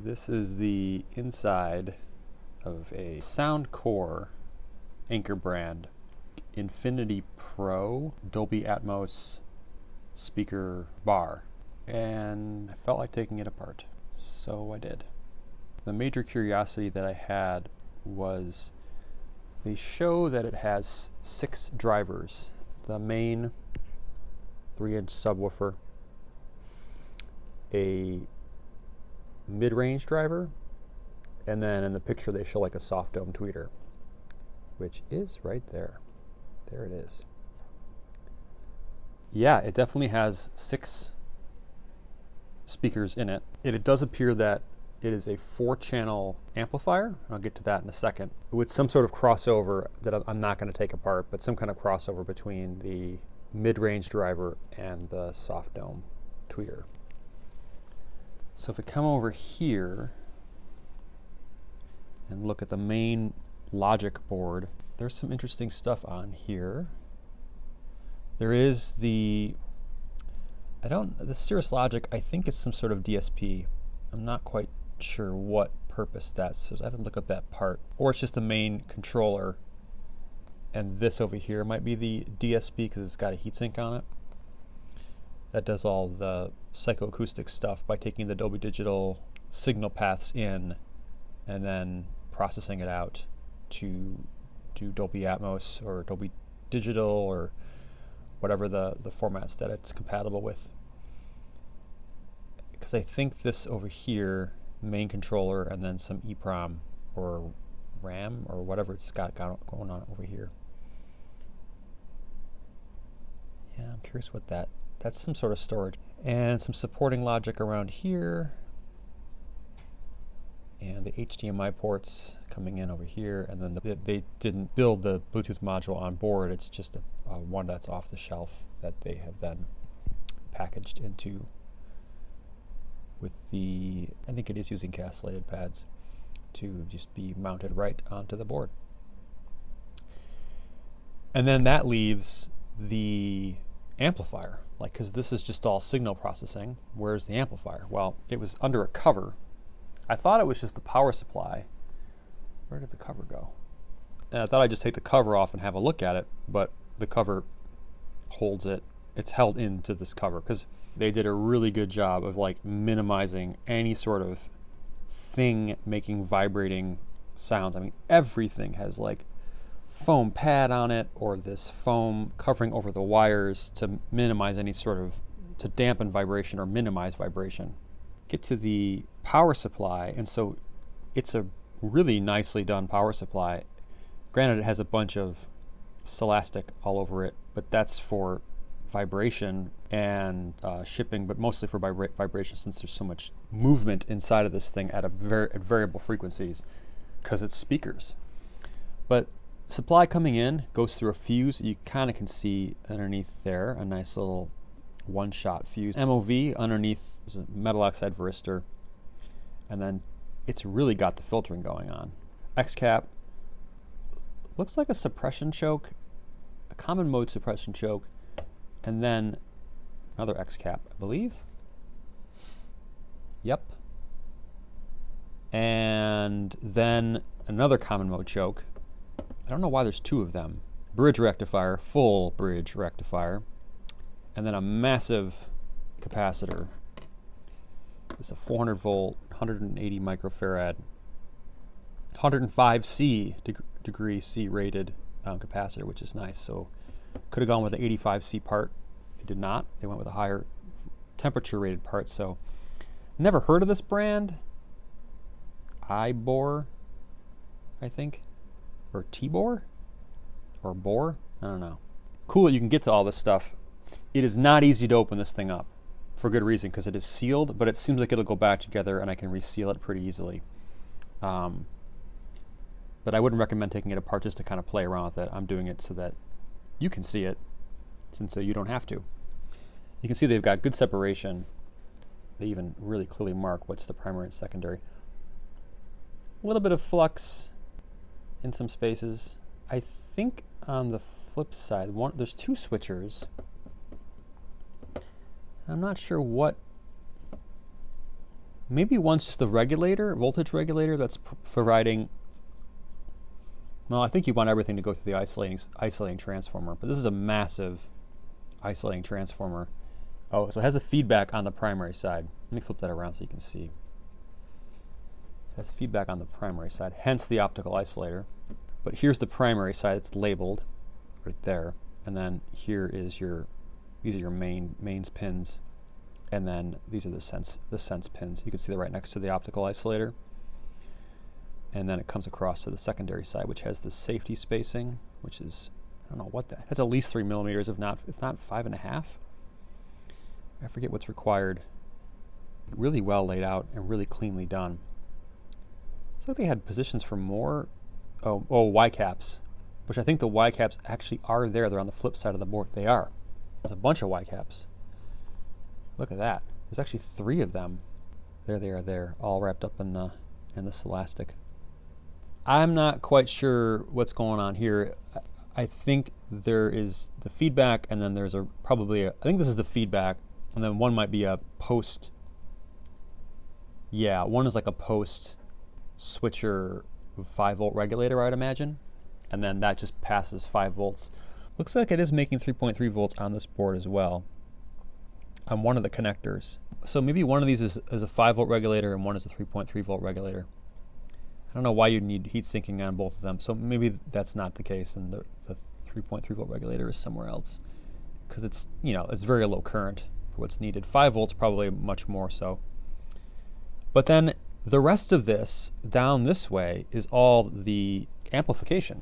This is the inside of a Soundcore Anker brand Infini Pro Dolby Atmos speaker bar, and I felt like taking it apart, so I did. The major curiosity that I had was they show that it has 6 drivers. The main 3-inch subwoofer, a mid-range driver, and then in the picture they show like a soft dome tweeter, which is right there. There it is. Yeah, it definitely has 6 speakers in it. It does appear that it is a 4-channel amplifier. I'll get to that in a second. With some sort of crossover that I'm not going to take apart, but some kind of crossover between the mid-range driver and the soft dome tweeter. So if we come over here and look at the main logic board, there's some interesting stuff on here. There is the Cirrus Logic, I think it's some sort of DSP. I'm not quite sure what purpose that's, so I haven't looked up that part. Or it's just the main controller, and this over here might be the DSP because it's got a heatsink on it. That does all the psychoacoustic stuff by taking the Dolby Digital signal paths in and then processing it out to do Dolby Atmos or Dolby Digital or whatever the formats that it's compatible with. Because I think this over here, main controller and then some EEPROM or RAM or whatever it's got going on over here. Yeah, I'm curious what that's some sort of storage. And some supporting logic around here. And the HDMI ports coming in over here. And then they didn't build the Bluetooth module on board. It's just one that's off the shelf that they have then packaged into with the, I think it is using castellated pads to just be mounted right onto the board. And then that leaves the amplifier, like, because this is just all signal processing. Where's the amplifier? Well, it was under a cover. I thought it was just the power supply. Where did the cover go? And I thought I'd just take the cover off and have a look at it, but the cover holds it. It's held into this cover because they did a really good job of like minimizing any sort of thing making vibrating sounds. I mean, everything has like foam pad on it or this foam covering over the wires to minimize any sort of, to dampen vibration or minimize vibration. Get to the power supply, and so it's a really nicely done power supply. Granted, it has a bunch of Celastic all over it, but that's for vibration and shipping, but mostly for vibration since there's so much movement inside of this thing at variable frequencies because it's speakers. But supply coming in goes through a fuse. You kind of can see underneath there a nice little one-shot fuse. MOV underneath is a metal oxide varistor, and then it's really got the filtering going on. X-cap looks like a suppression choke, a common mode suppression choke, and then another X-cap, I believe. Yep. And then another common mode choke. I don't know why there's 2 of them. Bridge rectifier, full bridge rectifier, and then a massive capacitor. It's a 400 volt, 180 microfarad, 105 degree C rated capacitor, which is nice. So could have gone with the 85 C part. They did not. They went with a higher temperature rated part. So never heard of this brand. Ibor, I think, or Tibor, or Bor. I don't know. Cool that you can get to all this stuff. It is not easy to open this thing up, for good reason, because it is sealed, but it seems like it'll go back together and I can reseal it pretty easily. But I wouldn't recommend taking it apart just to kind of play around with it. I'm doing it so that you can see it, since so you don't have to. You can see they've got good separation. They even really clearly mark what's the primary and secondary. A little bit of flux in some spaces. I think on the flip side, there's 2 switchers. I'm not sure what Maybe one's just the regulator, voltage regulator, that's providing. Well, I think you want everything to go through the isolating transformer, but this is a massive isolating transformer. Oh, so it has a feedback on the primary side. Let me flip that around so you can see. It has feedback on the primary side, hence the optical isolator. But here's the primary side. It's labeled right there, and then here is these are your mains pins, and then these are the sense pins. You can see they're right next to the optical isolator. And then it comes across to the secondary side, which has this safety spacing, which is, I don't know what that's at least 3 millimeters, if not 5.5. I forget what's required. Really well laid out and really cleanly done. It's like they had positions for more, Y caps, which I think the Y caps actually are there. They're on the flip side of the board. They are. There's a bunch of Y caps. Look at that. There's actually 3 of them. There they are there, all wrapped up in this elastic. I'm not quite sure what's going on here. I think there is the feedback, and then there's I think this is the feedback, and then one might be a post. Yeah, one is like a post switcher 5-volt regulator, I'd imagine, and then that just passes 5 volts. Looks like it is making 3.3 volts on this board as well, on one of the connectors. So maybe one of these is a 5-volt regulator and one is a 3.3 volt regulator. I don't know why you'd need heat sinking on both of them, so maybe that's not the case, and the 3.3 volt regulator is somewhere else, because it's very low current for what's needed. 5 volts probably much more so. But then the rest of this down this way is all the amplification,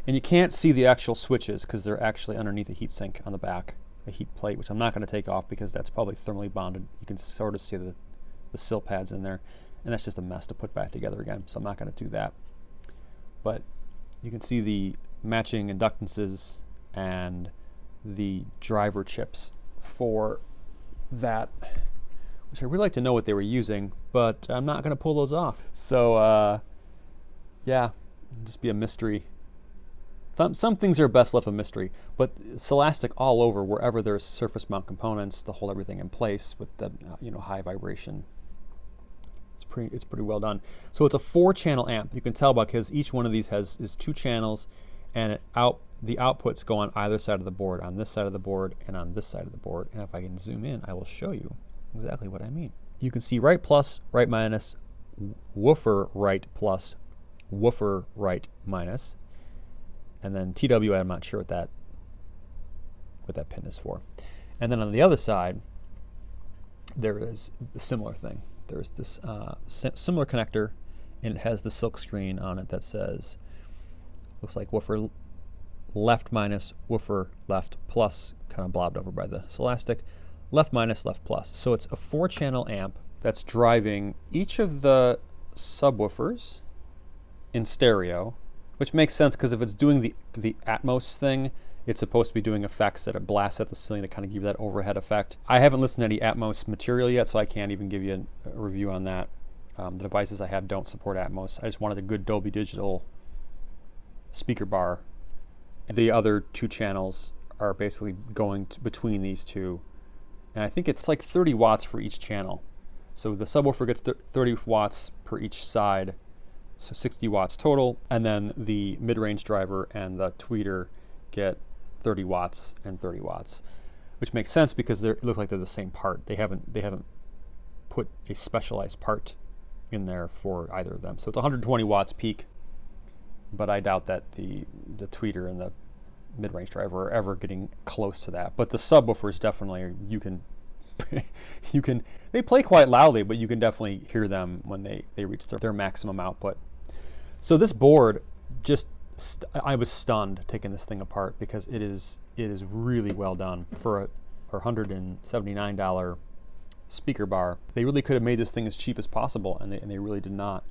and you can't see the actual switches because they're actually underneath a heat sink on the back, a heat plate, which I'm not going to take off because that's probably thermally bonded. You can sort of see the sill pads in there. And that's just a mess to put back together again, so I'm not going to do that. But you can see the matching inductances and the driver chips for that, which I really like to know what they were using, but I'm not going to pull those off. So, yeah, it'll just be a mystery. Some things are best left a mystery, but Celastic all over, wherever there's surface mount components to hold everything in place with the high vibration. It's pretty well done. So it's a 4-channel amp. You can tell because each one of these is 2 channels, and the outputs go on either side of the board, on this side of the board and on this side of the board. And if I can zoom in, I will show you exactly what I mean. You can see right plus, right minus, woofer right plus, woofer right minus, and then TW. I'm not sure what that pin is for. And then on the other side, there is a similar thing. There's this similar connector, and it has the silk screen on it that says, looks like woofer left minus, woofer left plus, kind of blobbed over by the Celastic, left minus, left plus. So it's a 4-channel amp that's driving each of the subwoofers in stereo, which makes sense because if it's doing the Atmos thing, it's supposed to be doing effects that it blasts at the ceiling to kind of give you that overhead effect. I haven't listened to any Atmos material yet, so I can't even give you a review on that. The devices I have don't support Atmos. I just wanted a good Dolby Digital speaker bar. The other 2 channels are basically going between these 2. And I think it's like 30 watts for each channel. So the subwoofer gets 30 watts per each side, so 60 watts total. And then the mid-range driver and the tweeter get 30 watts and 30 watts, which makes sense because it looks like they're the same part. They haven't put a specialized part in there for either of them. So it's 120 watts peak, but I doubt that the tweeter and the mid-range driver are ever getting close to that. But the subwoofers definitely, they play quite loudly, but you can definitely hear them when they reach their maximum output. So this board I was stunned taking this thing apart because it is really well done for a $179 speaker bar. They really could have made this thing as cheap as possible, and they really did not.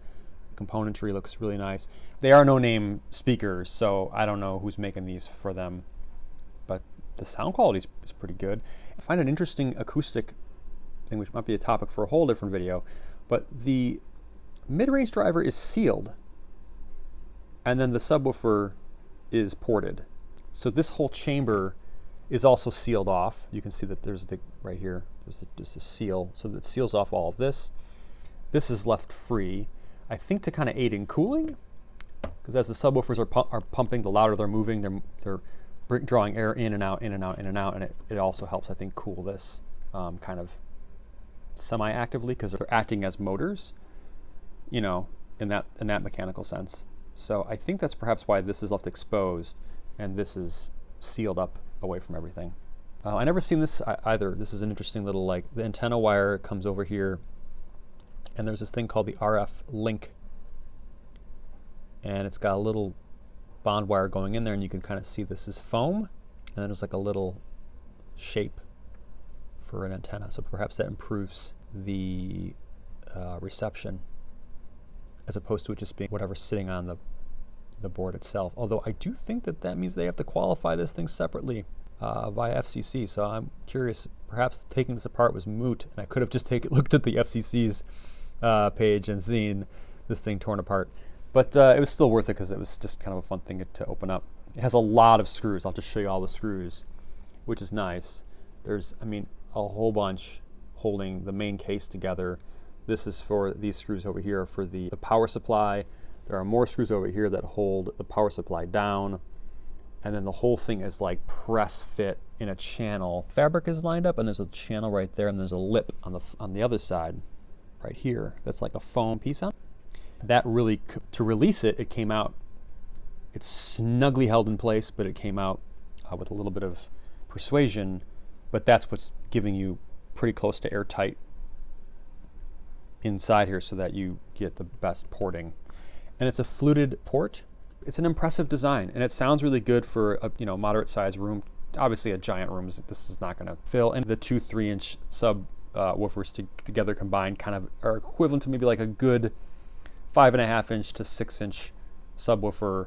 Componentry looks really nice. They are no-name speakers, so I don't know who's making these for them, but the sound quality is pretty good. I find an interesting acoustic thing, which might be a topic for a whole different video, but the mid-range driver is sealed, and then the subwoofer is ported. So this whole chamber is also sealed off. You can see that there's right here, there's just a seal, so that seals off all of this. This is left free, I think to kind of aid in cooling, because as the subwoofers are pumping, the louder they're moving, they're drawing air in and out, in and out, in and out, and it also helps, I think, cool this kind of semi-actively, because they're acting as motors, you know, in that mechanical sense. So I think that's perhaps why this is left exposed and this is sealed up away from everything. I never seen this either. This is an interesting little, like, the antenna wire comes over here, and there's this thing called the RF link, and it's got a little bond wire going in there, and you can kind of see this is foam, and then there's like a little shape for an antenna. So perhaps that improves the reception, as opposed to it just being whatever's sitting on the board itself. Although I do think that means they have to qualify this thing separately via FCC. So I'm curious, perhaps taking this apart was moot, and I could have just looked at the FCC's page and seen this thing torn apart. But it was still worth it because it was just kind of a fun thing to open up. It has a lot of screws. I'll just show you all the screws, which is nice. There's, I mean, a whole bunch holding the main case together. This is for these screws over here for the power supply. There are more screws over here that hold the power supply down. And then the whole thing is like press fit in a channel. Fabric is lined up, and there's a channel right there, and there's a lip on the other side right here. That's like a foam piece on. That really, to release it, it came out. It's snugly held in place, but it came out with a little bit of persuasion. But that's what's giving you pretty close to airtight inside here, so that you get the best porting. And it's a fluted port. It's an impressive design, and it sounds really good for a moderate sized room. Obviously, a giant room, this is not going to fill. And the 2 3-inch sub woofers together combined kind of are equivalent to maybe like a good 5.5-inch to 6-inch subwoofer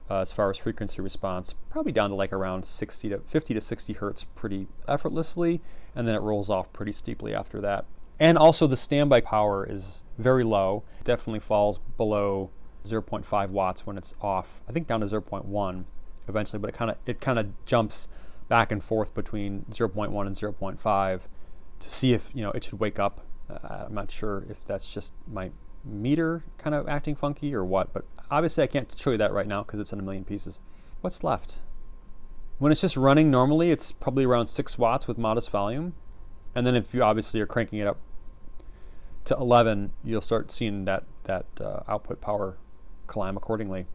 as far as frequency response, probably down to like around 50 to 60 hertz pretty effortlessly, and then it rolls off pretty steeply after that. And also the standby power is very low. It definitely falls below 0.5 watts when it's off. I think down to 0.1 eventually, but it kind of jumps back and forth between 0.1 and 0.5 to see if it should wake up. I'm not sure if that's just my meter kind of acting funky or what, but obviously I can't show you that right now because it's in a million pieces. What's left? When it's just running normally, it's probably around 6 watts with modest volume, and then if you obviously are cranking it up to 11, you'll start seeing that output power climb accordingly.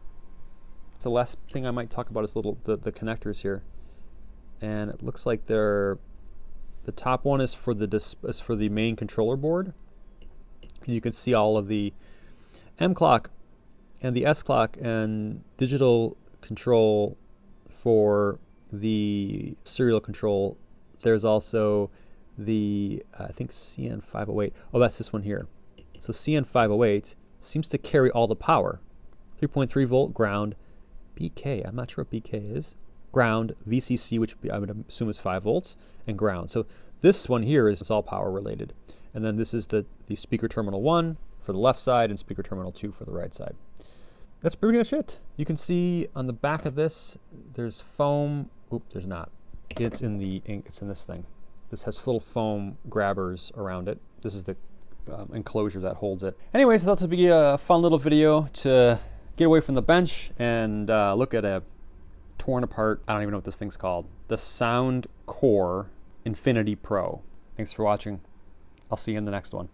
So the last thing I might talk about is the connectors here, and it looks like the top one is for the main controller board. You can see all of the M clock and the S clock and digital control for the serial control. There's also the I think CN508. Oh, that's this one here. So CN508 seems to carry all the power. 3.3 volt ground, BK. I'm not sure what BK is. Ground, VCC, which I would assume is 5 volts, and ground. So this one here is all power related. And then this is the speaker terminal 1 for the left side and speaker terminal 2 for the right side. That's pretty much it. You can see on the back of this, there's foam. Oop, there's not. It's in this thing. This has little foam grabbers around it. This is the enclosure that holds it. Anyways, I thought this would be a fun little video to get away from the bench and look at a torn apart, I don't even know what this thing's called, the Soundcore Infinity Pro. Thanks for watching. I'll see you in the next one.